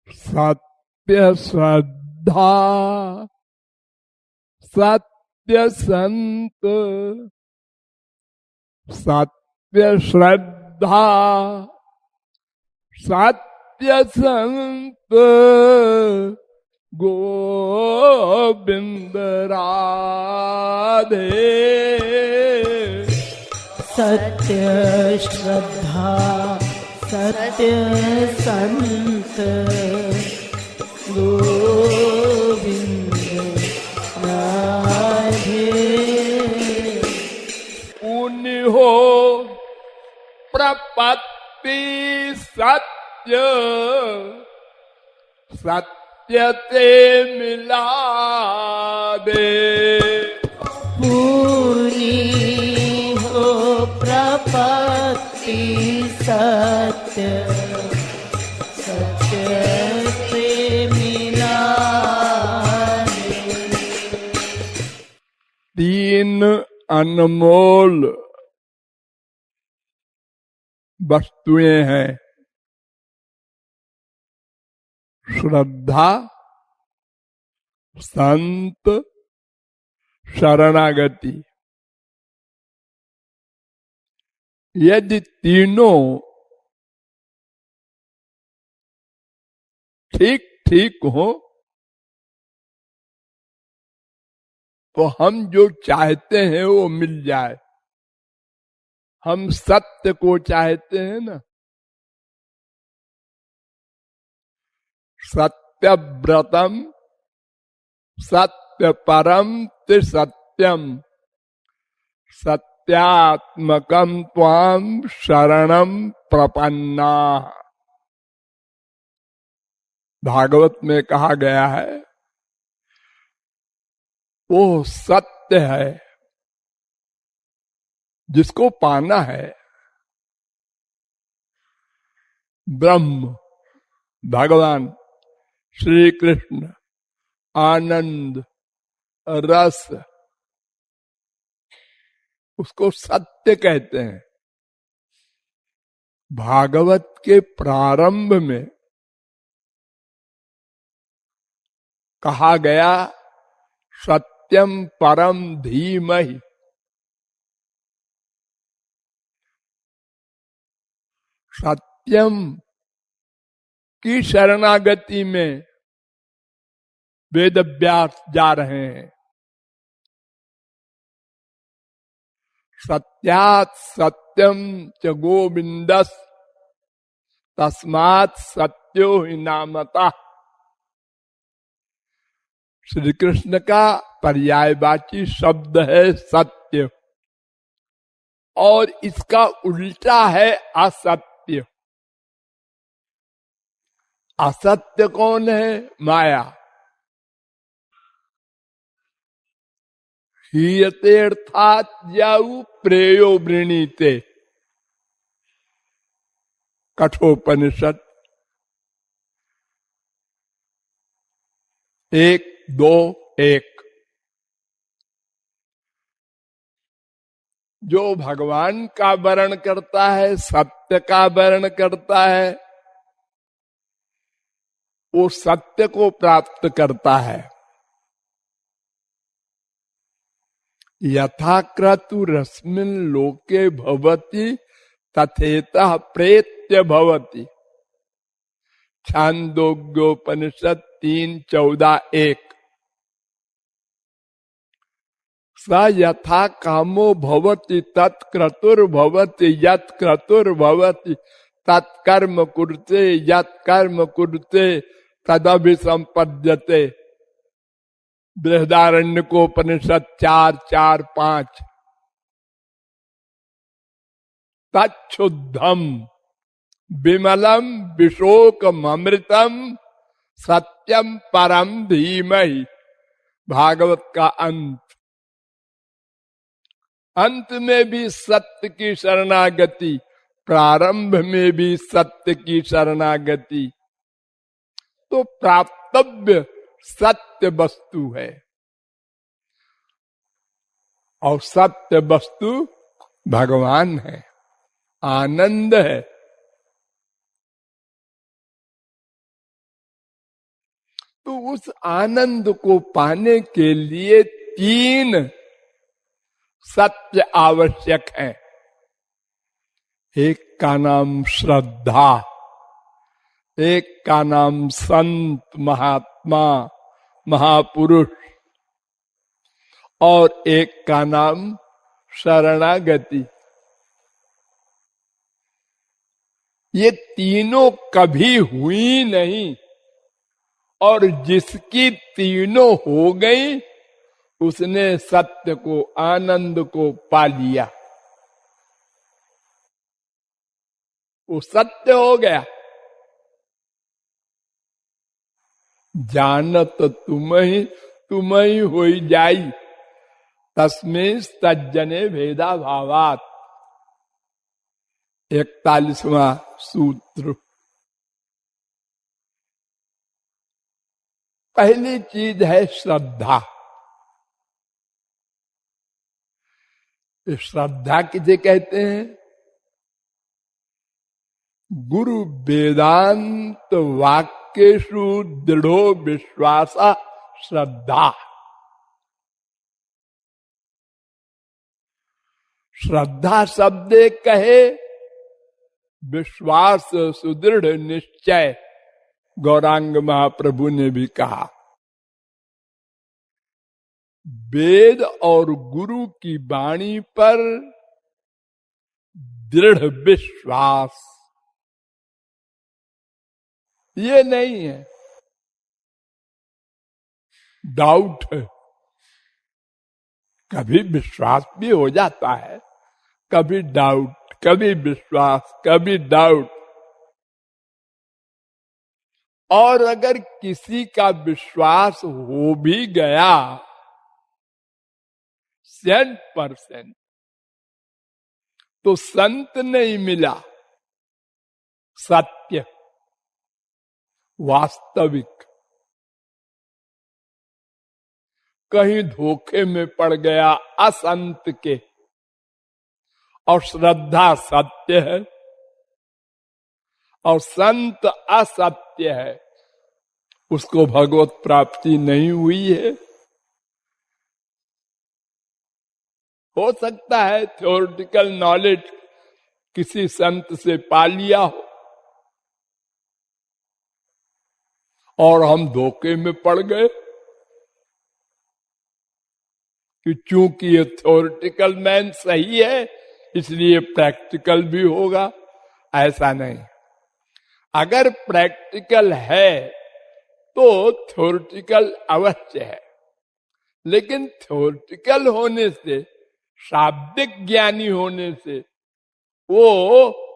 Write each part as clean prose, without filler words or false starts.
सत्य श्रद्धा सत्य संत, सत्य श्रद्धा सत्य संत, गोविंद राधे। सत्य श्रद्धा सत्य संत, गोविंद राधे। पुण्य हो प्रपत्ति सत्य, सत्य से मिला दे। पूरी हो प्रपत्ति सत्य, सत्य से मिला दे। तीन अनमोल वस्तुएं हैं, श्रद्धा, संत, शरणागति। यदि तीनों ठीक ठीक हो तो हम जो चाहते हैं वो मिल जाए। हम सत्य को चाहते हैं ना, सत्य व्रतम सत्य परम ते सत्यम, सत्यात्मकम त्वाम शरणम प्रपन्ना। भागवत में कहा गया है वो सत्य है जिसको पाना है। ब्रह्म भगवान श्री कृष्ण आनंद रस, उसको सत्य कहते हैं। भागवत के प्रारंभ में कहा गया सत्यम परम धीमहि। सत्यम की शरणागति में वेद व्यास जा रहे हैं। सत्यात् सत्यम च गोविंदस्, तस्मात् सत्यो हि नामतः। श्री कृष्ण का पर्यायवाची शब्द है सत्य, और इसका उल्टा है असत्य। असत्य कौन है? माया। हीयते अर्थात जाऊ प्रेयो वृणीते, कठोपनिषद 1:2:1। जो भगवान का वर्ण करता है, सत्य का वर्ण करता है, वो सत्य को प्राप्त करता है। यथा क्रतुरस्मिन् लोके भवति तथेतः प्रेत्य भवति। छांदोग्योपनिषद 3:14-1। स यथा कामो भवति तत्क्रतुर्भवति, यत् क्रतुर्भवति तत्कर्म कुरुते, यत् कर्म कुरुते तदभिसंपद्यते। बृहदारण्यकोपनिषद 4:4-5। तच्छुद्धम विमलम विशोकमृतम सत्यम परम धीमहि। भागवत का अंत। अंत में भी सत्य की शरणागति, प्रारंभ में भी सत्य की शरणागति। तो प्राप्तव्य सत्य वस्तु है, और सत्य वस्तु भगवान है, आनंद है। तो उस आनंद को पाने के लिए 3 सत्य आवश्यक है। एक का नाम श्रद्धा, एक का नाम संत महात्मा महापुरुष, और एक का नाम शरणागति। ये तीनों कभी हुई नहीं, और जिसकी तीनों हो गई उसने सत्य को, आनंद को पा लिया। वो सत्य हो गया। जानत तुम ही होई जाई, तस्में तज्जने भेदा भावात। 41वां सूत्र। पहली चीज है श्रद्धा। श्रद्धा किसे कहते हैं? गुरु वेदांत वाक्येषु दृढ़ो विश्वास श्रद्धा। श्रद्धा शब्द कहे विश्वास, सुदृढ़ निश्चय। गौरांग महाप्रभु ने भी कहा वेद और गुरु की वाणी पर दृढ़ विश्वास। ये नहीं है डाउट है। कभी विश्वास भी हो जाता है, कभी डाउट, कभी विश्वास, कभी डाउट। और अगर किसी का विश्वास हो भी गया 100%, तो संत नहीं मिला, सत्य वास्तविक। कहीं धोखे में पड़ गया असंत के, और श्रद्धा सत्य है और संत असत्य है, उसको भगवत प्राप्ति नहीं हुई है। हो सकता है थ्योरेटिकल नॉलेज किसी संत से पा लिया हो और हम धोखे में पड़ गए कि चूंकि ये थ्योरेटिकल मैन सही है इसलिए प्रैक्टिकल भी होगा। ऐसा नहीं। अगर प्रैक्टिकल है तो थ्योरेटिकल अवश्य है, लेकिन थ्योरेटिकल होने से, शाब्दिक ज्ञानी होने से वो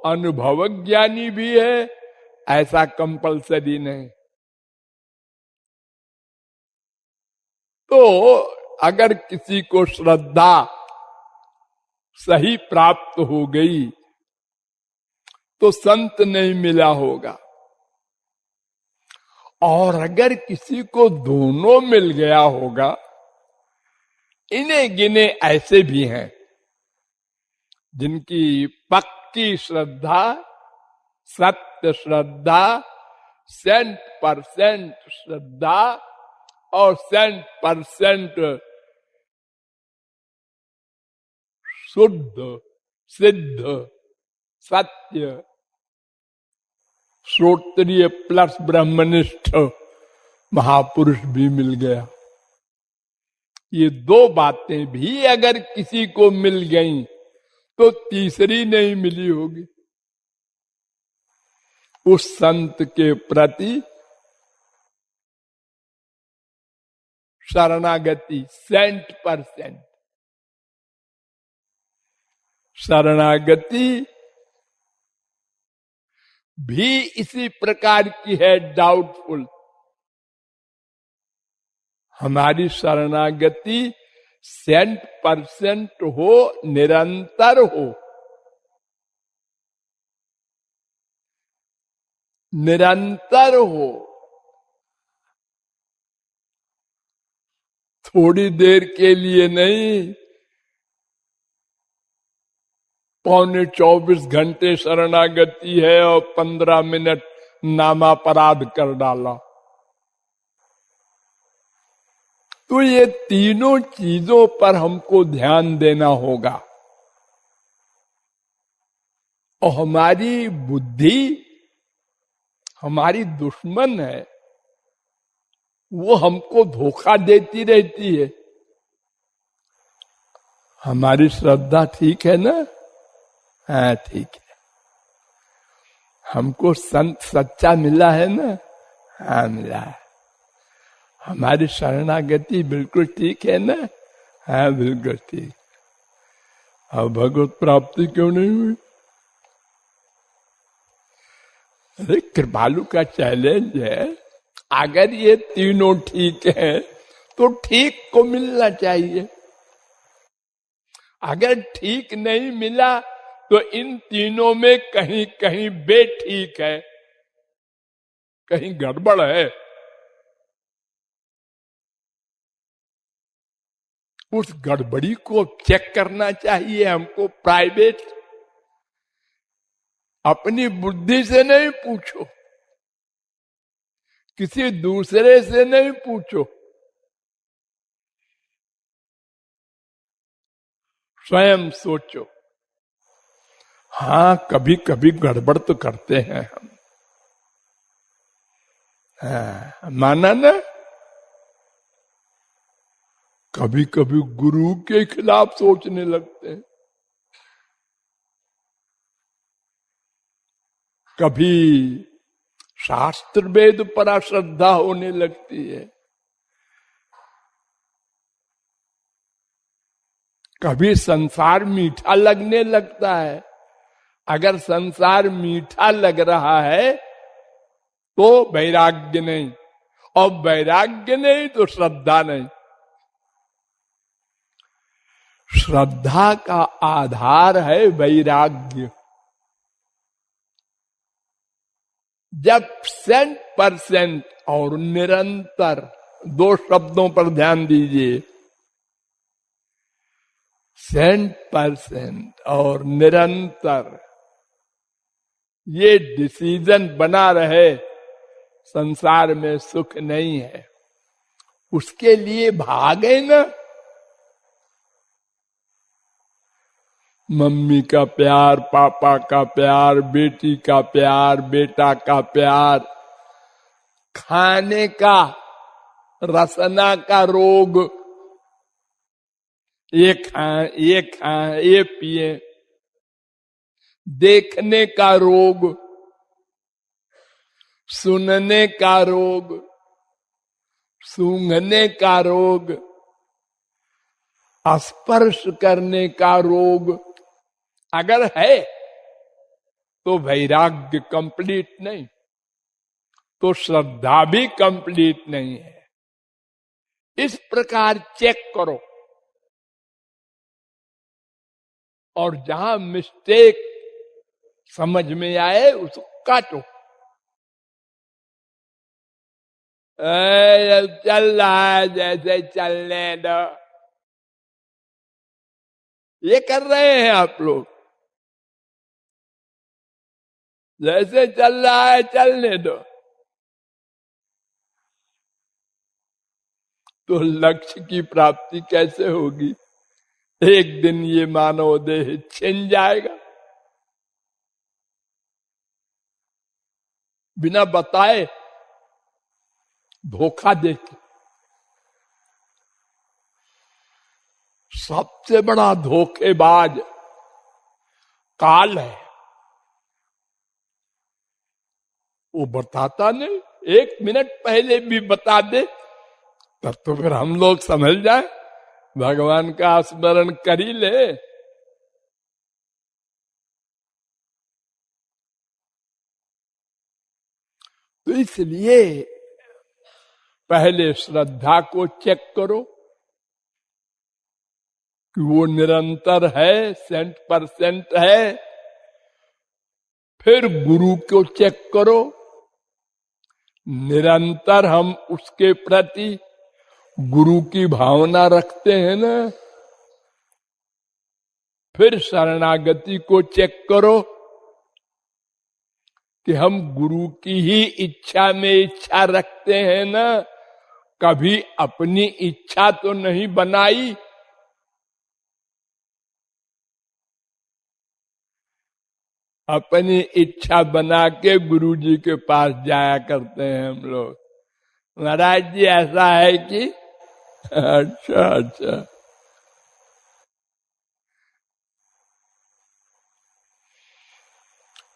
अनुभवक ज्ञानी भी है, ऐसा कंपलसरी नहीं। तो अगर किसी को श्रद्धा सही प्राप्त हो गई तो संत नहीं मिला होगा, और अगर किसी को दोनों मिल गया होगा। इन्हें गिने ऐसे भी हैं जिनकी पक्की श्रद्धा, सत्य श्रद्धा, 100% श्रद्धा और 100% शुद्ध सिद्ध सत्य श्रोत्रिय प्लस ब्रह्मनिष्ठ महापुरुष भी मिल गया। ये 2 बातें भी अगर किसी को मिल गई तो तीसरी नहीं मिली होगी। उस संत के प्रति शरणागति 100%। शरणागति भी इसी प्रकार की है, डाउटफुल। हमारी शरणागति 100% हो, निरंतर हो। निरंतर हो, थोड़ी देर के लिए नहीं। 24 घंटे शरणागति है और 15 मिनट नामापराध कर डाला। तो ये तीनों चीजों पर हमको ध्यान देना होगा। और हमारी बुद्धि हमारी दुश्मन है, वो हमको धोखा देती रहती है। हमारी श्रद्धा ठीक है ना? हाँ ठीक है। हमको संत सच्चा मिला है ना? हाँ मिला है। हमारी शरणागति बिल्कुल ठीक है ना? हाँ बिल्कुल ठीक। अब भगवत प्राप्ति क्यों नहीं हुई? अरे कृपालु का चैलेंज है, अगर ये तीनों ठीक है तो ठीक को मिलना चाहिए। अगर ठीक नहीं मिला तो इन तीनों में कहीं कहीं बेठीक है, कहीं गड़बड़ है। उस गड़बड़ी को चेक करना चाहिए हमको प्राइवेट। अपनी बुद्धि से नहीं पूछो, किसी दूसरे से नहीं पूछो, स्वयं सोचो। हाँ कभी कभी गड़बड़ तो करते हैं हम, हाँ माना ना? कभी कभी गुरु के खिलाफ सोचने लगते हैं, कभी शास्त्र वेद पर अश्रद्धा होने लगती है, कभी संसार मीठा लगने लगता है। अगर संसार मीठा लग रहा है तो वैराग्य नहीं, और वैराग्य नहीं तो श्रद्धा नहीं। श्रद्धा का आधार है वैराग्य। जब 100% और निरंतर, दो शब्दों पर ध्यान दीजिए, 100% और निरंतर ये डिसीजन बना रहे संसार में सुख नहीं है, उसके लिए भागे ना। मम्मी का प्यार, पापा का प्यार, बेटी का प्यार, बेटा का प्यार, खाने का रसना का रोग, ये खाएं ये खाएं ये पिए, देखने का रोग, सुनने का रोग, सूंघने का रोग, स्पर्श करने का रोग अगर है तो वैराग्य कंप्लीट नहीं, तो श्रद्धा भी कंप्लीट नहीं है। इस प्रकार चेक करो, और जहां मिस्टेक समझ में आए उसको काटो। चल रहा है जैसे चलने दो, ये कर रहे हैं आप लोग। जैसे चल रहा है चलने दो, तो लक्ष्य की प्राप्ति कैसे होगी? एक दिन ये मानव देह छिन जाएगा, बिना बताए धोखा देके। सबसे बड़ा धोखेबाज काल है, वो बताता नहीं, 1 मिनट पहले भी बता दे, तब तो फिर हम लोग समझ जाए, भगवान का स्मरण कर ही ले। तो इसलिए पहले श्रद्धा को चेक करो कि वो निरंतर है, 100% है। फिर गुरु को चेक करो, निरंतर हम उसके प्रति गुरु की भावना रखते हैं ना। फिर शरणागति को चेक करो कि हम गुरु की ही इच्छा में इच्छा रखते हैं ना, कभी अपनी इच्छा तो नहीं बनाई। अपनी इच्छा बना के गुरु जी के पास जाया करते हैं हम लोग, महाराज जी ऐसा है कि अच्छा अच्छा।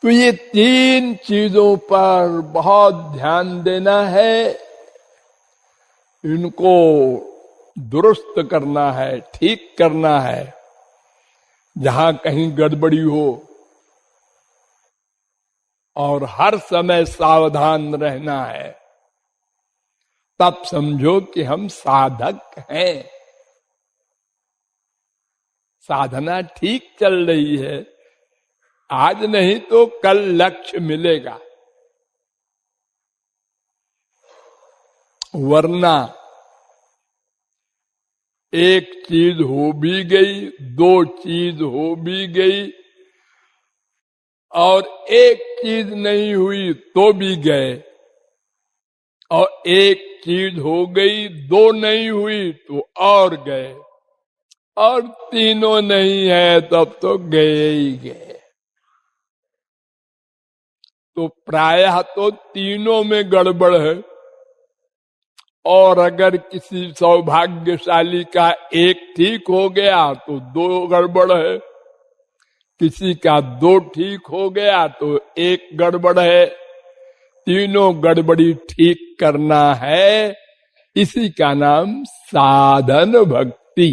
तो ये तीन चीजों पर बहुत ध्यान देना है, इनको दुरुस्त करना है, ठीक करना है। जहां कहीं गड़बड़ी हो और हर समय सावधान रहना है, तब समझो कि हम साधक हैं, साधना ठीक चल रही है। आज नहीं तो कल लक्ष्य मिलेगा, वरना एक चीज हो भी गई, दो चीज हो भी गई, और एक चीज नहीं हुई तो भी गए, और एक चीज हो गई, दो नहीं हुई तो और गए, और तीनों नहीं है तब तो गए ही गए। तो प्रायः तो तीनों में गड़बड़ है, और अगर किसी सौभाग्यशाली का एक ठीक हो गया तो दो गड़बड़ है, किसी का दो ठीक हो गया तो एक गड़बड़ है। तीनों गड़बड़ी ठीक करना है, इसी का नाम साधन भक्ति।